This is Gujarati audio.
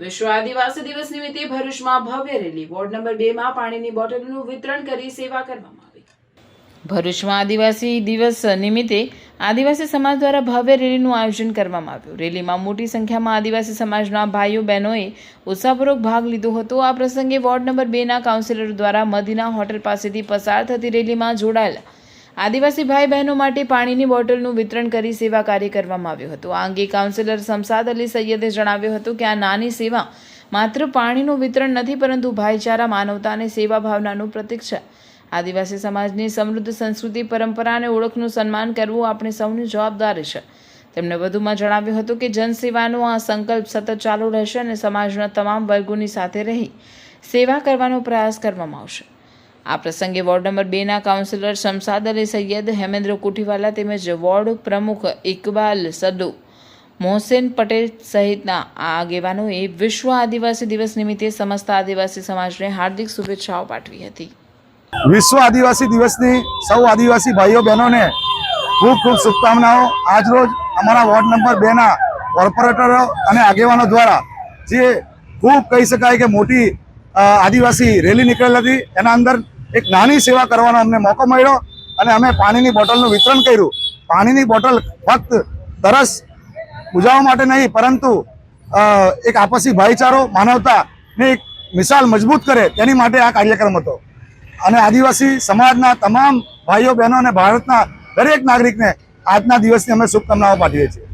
વિશ્વ આદિવાસી દિવસ નિમિત્તે ભરૂચમાં ભવ્ય રેલી, વોર્ડ નંબર 2 માં પાણીની બોટલનું વિતરણ કરી સેવા કરવામાં આવી। ભરૂચમાં આદિવાસી દિવસ નિમિત્તે આદિવાસી સમાજ દ્વારા ભવ્ય રેલીનું આયોજન કરવામાં આવ્યું। રેલીમાં મોટી સંખ્યામાં આદિવાસી સમાજના ભાઈઓ બહેનોએ ઉત્સાહપૂર્વક ભાગ લીધો હતો। આ પ્રસંગે વોર્ડ નંબર 2 ના કાઉન્સિલરો દ્વારા મદીના હોટેલ પાસેથી પસાર થતી રેલીમાં જોડાયેલા આદિવાસી ભાઈ બહેનો માટે પાણીની બોટલનું વિતરણ કરી સેવા કાર્ય કરવામાં આવ્યું હતું। આ અંગે કાઉન્સિલર શમશાદ અલી સૈયદે જણાવ્યું હતું કે આ નાની સેવા માત્ર પાણીનું વિતરણ નથી, પરંતુ ભાઈચારા, માનવતા અને સેવા ભાવનાનું પ્રતીક છે। આદિવાસી સમાજની સમૃદ્ધ સંસ્કૃતિ, પરંપરા અને ઓળખનું સન્માન કરવું આપણી સૌની જવાબદારી છે। તેમણે વધુમાં જણાવ્યું હતું કે જનસેવાનો આ સંકલ્પ સતત ચાલુ રહેશે અને સમાજના તમામ વર્ગોની સાથે રહી સેવા કરવાનો પ્રયાસ કરવામાં આવશે। આ પ્રસંગે વોર્ડ નંબર 2 ના કાઉન્સિલર શમશાદ અલી સૈયદ, હેમેન્દ્ર કોઠીવાલા તેમજ વોર્ડ પ્રમુખ ઇકબાલ સદ્દુ, મોહસેન પટેલ સહિતના આગેવાનોએ વિશ્વ આદિવાસી દિવસ નિમિત્તે સમસ્ત આદિવાસી સમાજને હાર્દિક શુભેચ્છાઓ પાઠવી હતી। વિશ્વ આદિવાસી દિવસની સૌ આદિવાસી ભાઈઓ બહેનોને ખૂબ ખૂબ શુભકામનાઓ। આજરોજ અમારા વોર્ડ નંબર 2 ના કોર્પોરેટરો અને આગેવાનો દ્વારા જે ખૂબ કહી શકાય કે મોટી આદિવાસી રેલી નીકળેલી હતી, એના અંદર એક નાની સેવા કરવાનો અમને મોકો મળ્યો અને અમે પાણીની બોટલનું વિતરણ કર્યું। પાણીની બોટલ ફક્ત તરસ બુજાવવા માટે નહીં, પરંતુ એક આપસી ભાઈચારો, માનવતાની એક મિસાલ મજબૂત કરે તેની માટે આ કાર્યક્રમ હતો અને આદિવાસી સમાજના તમામ ભાઈઓ બહેનો અને ભારતના દરેક નાગરિકને આજના દિવસની અમે શુભકામનાઓ પાઠવીએ છીએ।